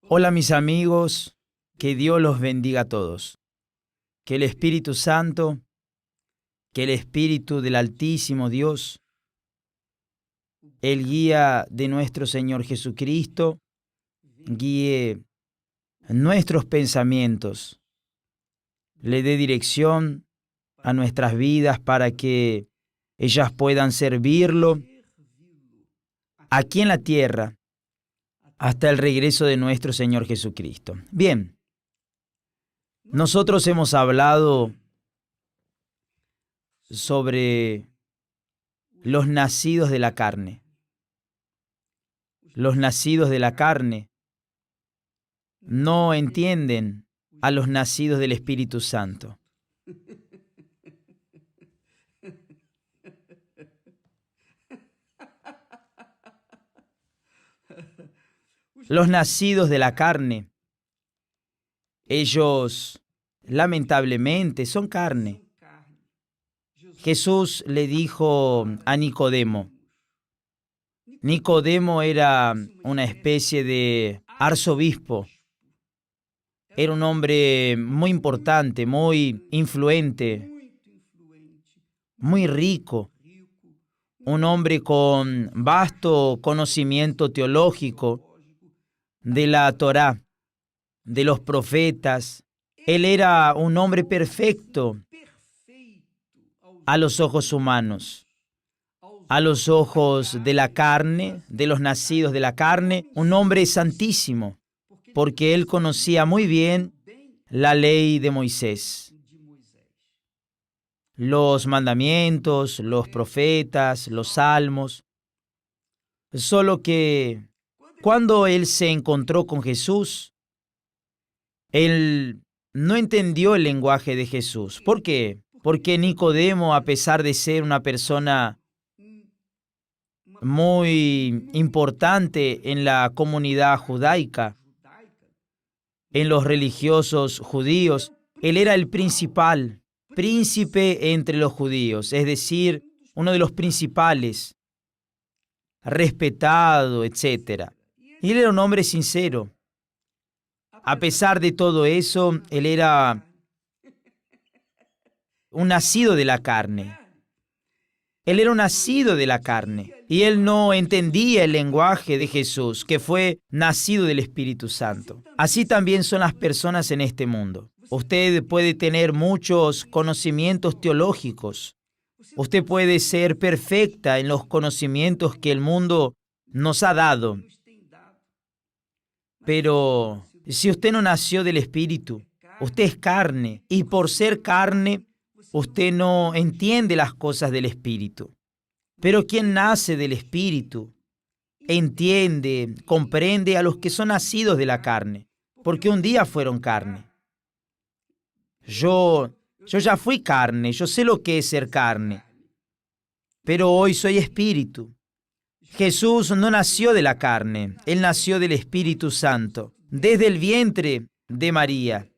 Hola mis amigos, que Dios los bendiga a todos. Que el Espíritu Santo, que el Espíritu del Altísimo Dios, el guía de nuestro Señor Jesucristo, guíe nuestros pensamientos, le dé dirección a nuestras vidas para que ellas puedan servirlo aquí en la tierra hasta el regreso de nuestro Señor Jesucristo. Bien, nosotros hemos hablado sobre los nacidos de la carne. Los nacidos de la carne no entienden a los nacidos del Espíritu Santo. Los nacidos de la carne, ellos lamentablemente son carne. Jesús le dijo a Nicodemo. Nicodemo era una especie de arzobispo. Era un hombre muy importante, muy influente, muy rico. Un hombre con vasto conocimiento teológico de la Torá, de los profetas. Él era un hombre perfecto a los ojos humanos, a los ojos de la carne, de los nacidos de la carne, un hombre santísimo, porque él conocía muy bien la ley de Moisés, los mandamientos, los profetas, los salmos. Solo que cuando él se encontró con Jesús, él no entendió el lenguaje de Jesús. ¿Por qué? Porque Nicodemo, a pesar de ser una persona muy importante en la comunidad judaica, en los religiosos judíos, él era el principal, príncipe entre los judíos, es decir, uno de los principales, respetado, etc. Y él era un hombre sincero. A pesar de todo eso, él era un nacido de la carne. Él era un nacido de la carne y él no entendía el lenguaje de Jesús, que fue nacido del Espíritu Santo. Así también son las personas en este mundo. Usted puede tener muchos conocimientos teológicos. Usted puede ser perfecta en los conocimientos que el mundo nos ha dado. Pero si usted no nació del Espíritu, usted es carne, y por ser carne, usted no entiende las cosas del Espíritu. Pero quien nace del Espíritu entiende, comprende a los que son nacidos de la carne, porque un día fueron carne. Yo ya fui carne, yo sé lo que es ser carne, pero hoy soy espíritu. Jesús no nació de la carne, Él nació del Espíritu Santo, desde el vientre de María.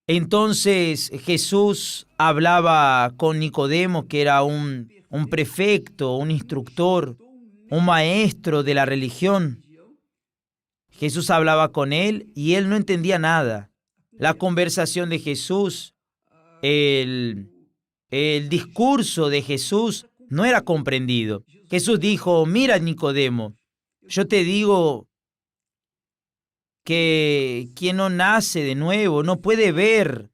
Entonces Jesús hablaba con Nicodemo, que era un prefecto, un instructor, un maestro de la religión. Jesús hablaba con él y él no entendía nada. La conversación de Jesús, el discurso de Jesús no era comprendido. Jesús dijo: mira, Nicodemo, yo te digo que quien no nace de nuevo no puede ver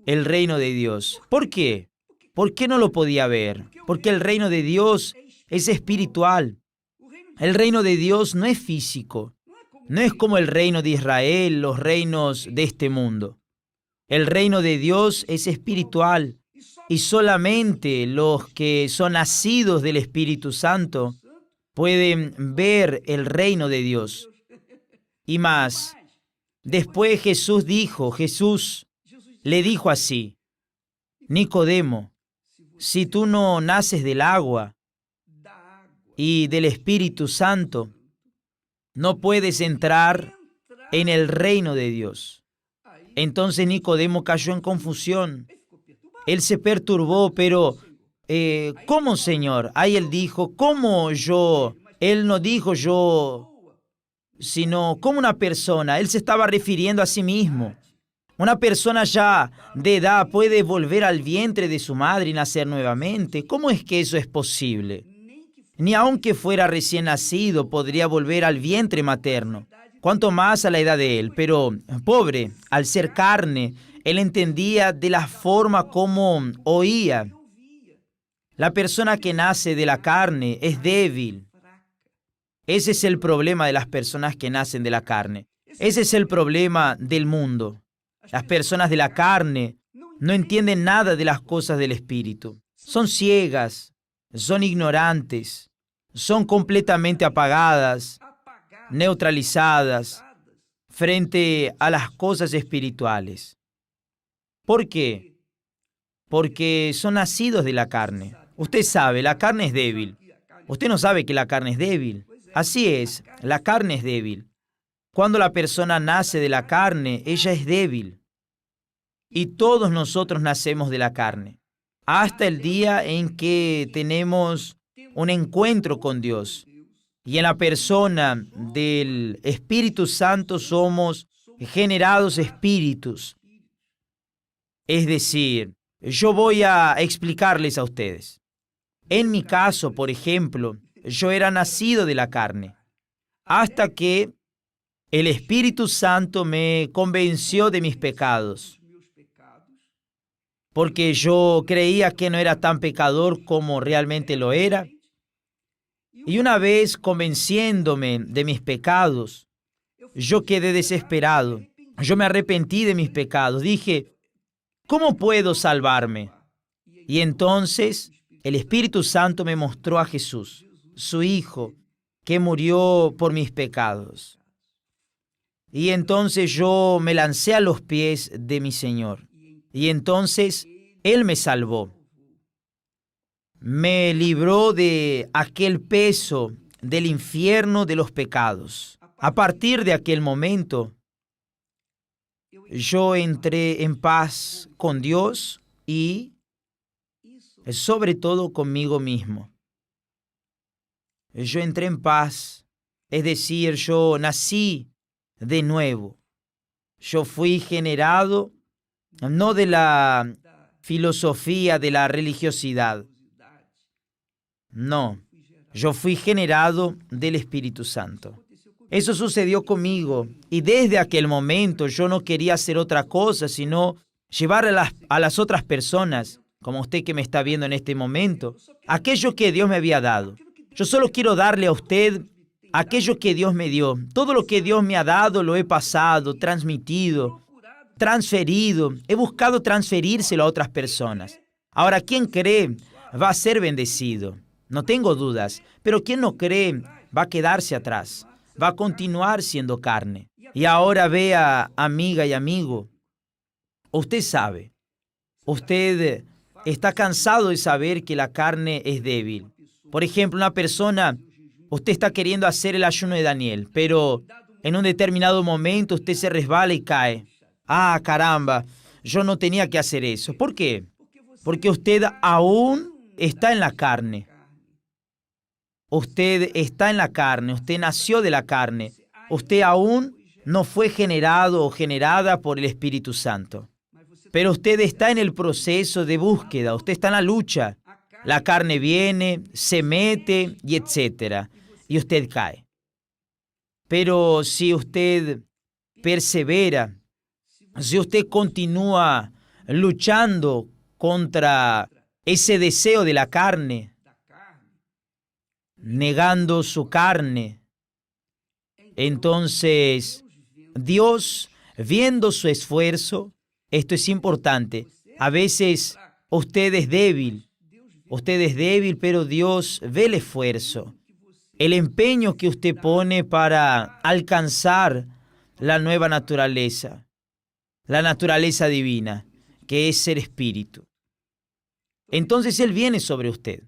el reino de Dios. ¿Por qué? ¿Por qué no lo podía ver? Porque el reino de Dios es espiritual. El reino de Dios no es físico. No es como el reino de Israel, los reinos de este mundo. El reino de Dios es espiritual y solamente los que son nacidos del Espíritu Santo pueden ver el reino de Dios. Y más, después Jesús le dijo así: Nicodemo, si tú no naces del agua y del Espíritu Santo, no puedes entrar en el reino de Dios. Entonces Nicodemo cayó en confusión. Él se perturbó, pero ¿cómo, Señor? Ahí él dijo: ¿cómo yo? Él no dijo: yo sino como una persona. Él se estaba refiriendo a sí mismo. Una persona ya de edad puede volver al vientre de su madre y nacer nuevamente. ¿Cómo es que eso es posible? Ni aunque fuera recién nacido podría volver al vientre materno, cuanto más a la edad de él. Pero, pobre, al ser carne, él entendía de la forma como oía. La persona que nace de la carne es débil. Ese es el problema de las personas que nacen de la carne. Ese es el problema del mundo. Las personas de la carne no entienden nada de las cosas del Espíritu. Son ciegas, son ignorantes, son completamente apagadas, neutralizadas frente a las cosas espirituales. ¿Por qué? Porque son nacidos de la carne. Usted sabe, la carne es débil. Usted no sabe que la carne es débil. Así es, la carne es débil. Cuando la persona nace de la carne, ella es débil. Y todos nosotros nacemos de la carne, hasta el día en que tenemos un encuentro con Dios. Y en la persona del Espíritu Santo somos generados espíritus. Es decir, yo voy a explicarles a ustedes. En mi caso, por ejemplo, yo era nacido de la carne, hasta que el Espíritu Santo me convenció de mis pecados, porque yo creía que no era tan pecador como realmente lo era. Y una vez convenciéndome de mis pecados, yo quedé desesperado. Yo me arrepentí de mis pecados. Dije, ¿cómo puedo salvarme? Y entonces el Espíritu Santo me mostró a Jesús, su Hijo, que murió por mis pecados. Y entonces yo me lancé a los pies de mi Señor. Y entonces Él me salvó. Me libró de aquel peso del infierno de los pecados. A partir de aquel momento, yo entré en paz con Dios y sobre todo conmigo mismo. Yo entré en paz, es decir, yo nací de nuevo. Yo fui generado no de la filosofía de la religiosidad. No, yo fui generado del Espíritu Santo. Eso sucedió conmigo y desde aquel momento yo no quería hacer otra cosa sino llevar a las otras personas, como usted que me está viendo en este momento, aquello que Dios me había dado. Yo solo quiero darle a usted aquello que Dios me dio. Todo lo que Dios me ha dado lo he pasado, transmitido, transferido. He buscado transferírselo a otras personas. Ahora, ¿quién cree va a ser bendecido? No tengo dudas, pero quien no cree va a quedarse atrás, va a continuar siendo carne. Y ahora vea, amiga y amigo, usted sabe, usted está cansado de saber que la carne es débil. Por ejemplo, una persona, usted está queriendo hacer el ayuno de Daniel, pero en un determinado momento usted se resbala y cae. Ah, caramba, yo no tenía que hacer eso. ¿Por qué? Porque usted aún está en la carne. Usted está en la carne, usted nació de la carne. Usted aún no fue generado o generada por el Espíritu Santo. Pero usted está en el proceso de búsqueda, usted está en la lucha. La carne viene, se mete y etcétera, y usted cae. Pero si usted persevera, si usted continúa luchando contra ese deseo de la carne, negando su carne, entonces Dios, viendo su esfuerzo, esto es importante, a veces usted es débil, pero Dios ve el esfuerzo, el empeño que usted pone para alcanzar la nueva naturaleza, la naturaleza divina, que es ser espíritu. Entonces Él viene sobre usted,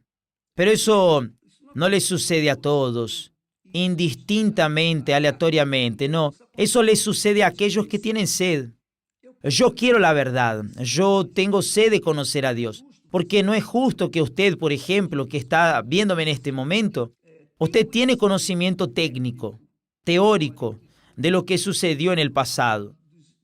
pero eso no le sucede a todos, indistintamente, aleatoriamente, no. Eso le sucede a aquellos que tienen sed. Yo quiero la verdad, yo tengo sed de conocer a Dios, porque no es justo que usted, por ejemplo, que está viéndome en este momento, usted tiene conocimiento técnico, teórico de lo que sucedió en el pasado,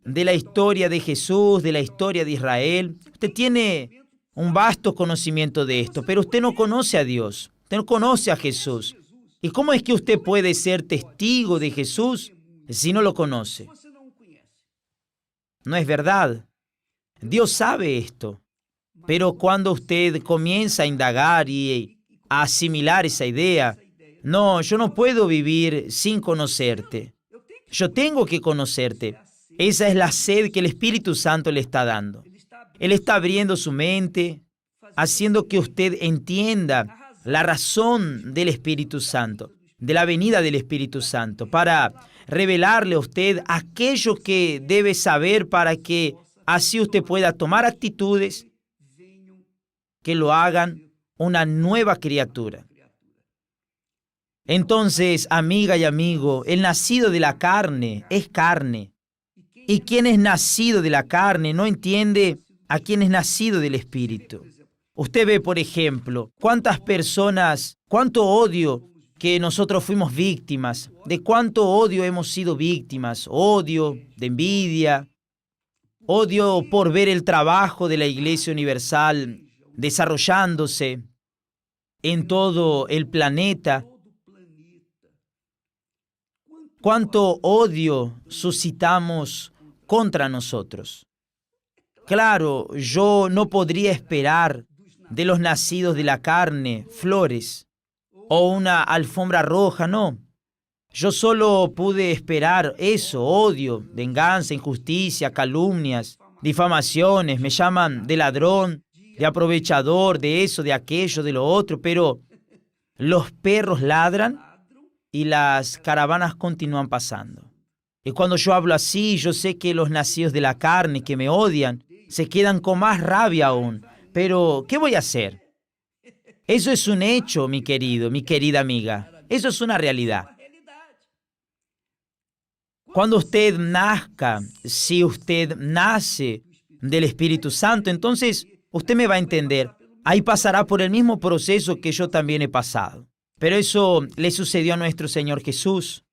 de la historia de Jesús, de la historia de Israel. Usted tiene un vasto conocimiento de esto, pero usted no conoce a Dios, usted no conoce a Jesús. ¿Y cómo es que usted puede ser testigo de Jesús si no lo conoce? No es verdad. Dios sabe esto. Pero cuando usted comienza a indagar y a asimilar esa idea, no, yo no puedo vivir sin conocerte. Yo tengo que conocerte. Esa es la sed que el Espíritu Santo le está dando. Él está abriendo su mente, haciendo que usted entienda la razón del Espíritu Santo, de la venida del Espíritu Santo, para revelarle a usted aquello que debe saber para que así usted pueda tomar actitudes que lo hagan una nueva criatura. Entonces, amiga y amigo, el nacido de la carne es carne. Y quien es nacido de la carne no entiende a quien es nacido del Espíritu. Usted ve, por ejemplo, cuántas personas, cuánto odio que nosotros fuimos víctimas, de cuánto odio hemos sido víctimas, odio, de envidia, odio por ver el trabajo de la Iglesia Universal desarrollándose en todo el planeta. Cuánto odio suscitamos contra nosotros. Claro, yo no podría esperar de los nacidos de la carne flores o una alfombra roja, no. Yo solo pude esperar eso, odio, venganza, injusticia, calumnias, difamaciones, me llaman de ladrón, de aprovechador, de eso, de aquello, de lo otro, pero los perros ladran y las caravanas continúan pasando. Y cuando yo hablo así, yo sé que los nacidos de la carne que me odian se quedan con más rabia aún. Pero, ¿qué voy a hacer? Eso es un hecho, mi querido, mi querida amiga. Eso es una realidad. Cuando usted nazca, si usted nace del Espíritu Santo, entonces usted me va a entender. Ahí pasará por el mismo proceso que yo también he pasado. Pero eso le sucedió a nuestro Señor Jesús.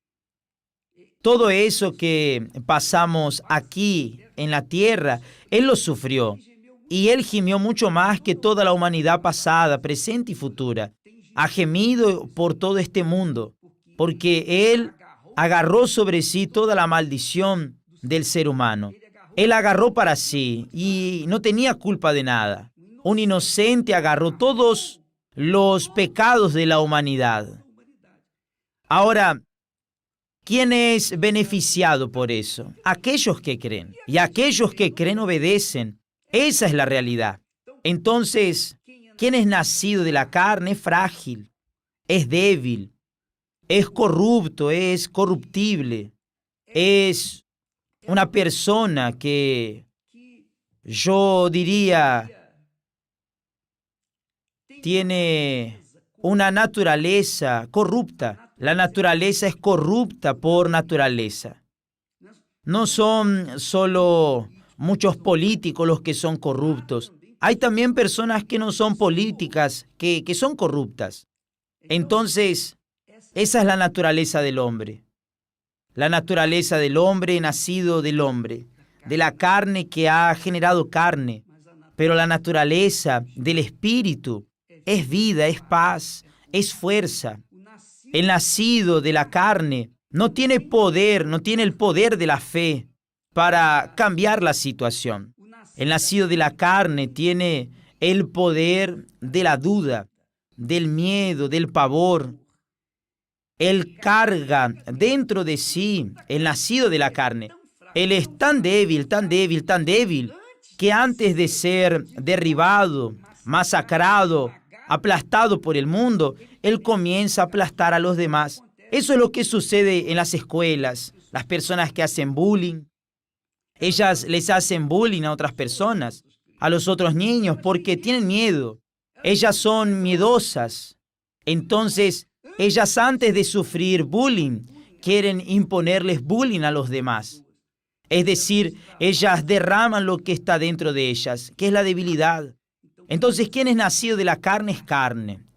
Todo eso que pasamos aquí en la tierra, Él lo sufrió. Y Él gimió mucho más que toda la humanidad pasada, presente y futura. Ha gemido por todo este mundo, porque Él agarró sobre sí toda la maldición del ser humano. Él agarró para sí y no tenía culpa de nada. Un inocente agarró todos los pecados de la humanidad. Ahora, ¿quién es beneficiado por eso? Aquellos que creen. Y aquellos que creen obedecen. Esa es la realidad. Entonces, ¿quién es nacido de la carne? Es frágil, es débil, es corrupto, es corruptible. Es una persona que yo diría tiene una naturaleza corrupta. La naturaleza es corrupta por naturaleza. No son solo muchos políticos los que son corruptos. Hay también personas que no son políticas, que son corruptas. Entonces, esa es la naturaleza del hombre. La naturaleza del hombre nacido del hombre, de la carne que ha generado carne. Pero la naturaleza del espíritu es vida, es paz, es fuerza. El nacido de la carne no tiene poder, no tiene el poder de la fe para cambiar la situación. El nacido de la carne tiene el poder de la duda, del miedo, del pavor. Él carga dentro de sí el nacido de la carne. Él es tan débil, tan débil, tan débil, que antes de ser derribado, masacrado, aplastado por el mundo, él comienza a aplastar a los demás. Eso es lo que sucede en las escuelas. Las personas que hacen bullying, ellas les hacen bullying a otras personas, a los otros niños, porque tienen miedo. Ellas son miedosas. Entonces, ellas antes de sufrir bullying, quieren imponerles bullying a los demás. Es decir, ellas derraman lo que está dentro de ellas, que es la debilidad. Entonces, ¿quién es nacido de la carne?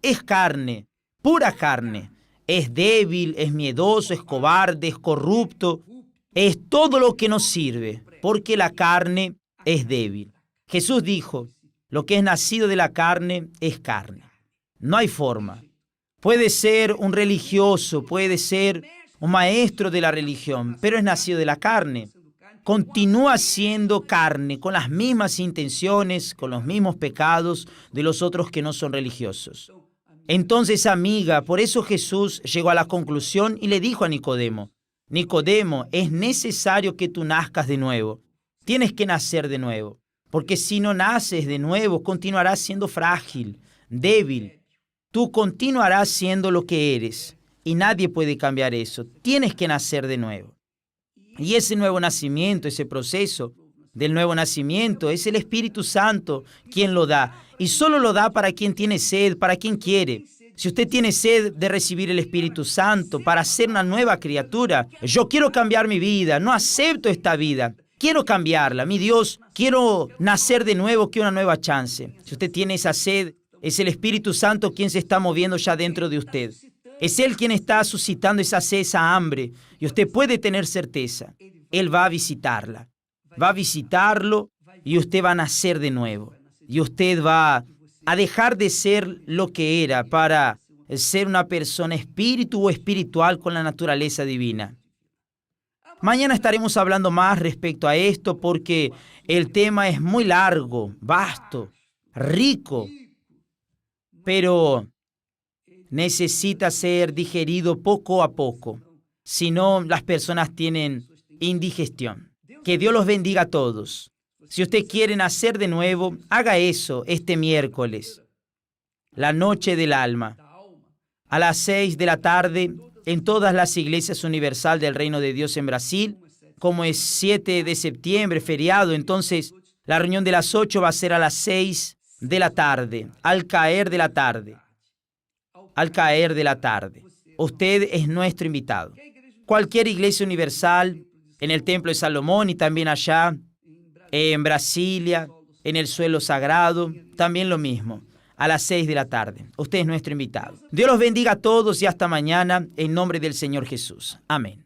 Es carne, pura carne. es débil, es miedoso, es cobarde, es corrupto. Es todo lo que no sirve, porque la carne es débil. Jesús dijo, lo que es nacido de la carne es carne. No hay forma. Puede ser un religioso, puede ser un maestro de la religión, pero es nacido de la carne. Continúa siendo carne, con las mismas intenciones, con los mismos pecados de los otros que no son religiosos. Entonces, amiga, por eso Jesús llegó a la conclusión y le dijo a Nicodemo, Nicodemo, es necesario que tú nazcas de nuevo. Tienes que nacer de nuevo, porque si no naces de nuevo, continuarás siendo frágil, débil. Tú continuarás siendo lo que eres y nadie puede cambiar eso. Tienes que nacer de nuevo. Y ese nuevo nacimiento, ese proceso del nuevo nacimiento, es el Espíritu Santo quien lo da. Y solo lo da para quien tiene sed, para quien quiere. Si usted tiene sed de recibir el Espíritu Santo para ser una nueva criatura, yo quiero cambiar mi vida, no acepto esta vida, quiero cambiarla. Mi Dios, quiero nacer de nuevo, quiero una nueva chance. Si usted tiene esa sed, es el Espíritu Santo quien se está moviendo ya dentro de usted. Es Él quien está suscitando esa sed, esa hambre. Y usted puede tener certeza. Él va a visitarla. Va a visitarlo y usted va a nacer de nuevo. Y usted va a dejar de ser lo que era para ser una persona espíritu o espiritual con la naturaleza divina. Mañana estaremos hablando más respecto a esto porque el tema es muy largo, vasto, rico, pero necesita ser digerido poco a poco. Si no, las personas tienen indigestión. Que Dios los bendiga a todos. Si usted quiere nacer de nuevo, haga eso este miércoles, la noche del alma, a las 6 de la tarde, en todas las iglesias universal del Reino de Dios en Brasil. Como es 7 de septiembre, feriado, entonces la reunión de las 8 va a ser a las 6 de la tarde, al caer de la tarde. Al caer de la tarde. Usted es nuestro invitado. Cualquier iglesia universal, en el Templo de Salomón y también allá, en Brasilia, en el suelo sagrado, también lo mismo, a las 6 de la tarde. Usted es nuestro invitado. Dios los bendiga a todos y hasta mañana, en nombre del Señor Jesús. Amén.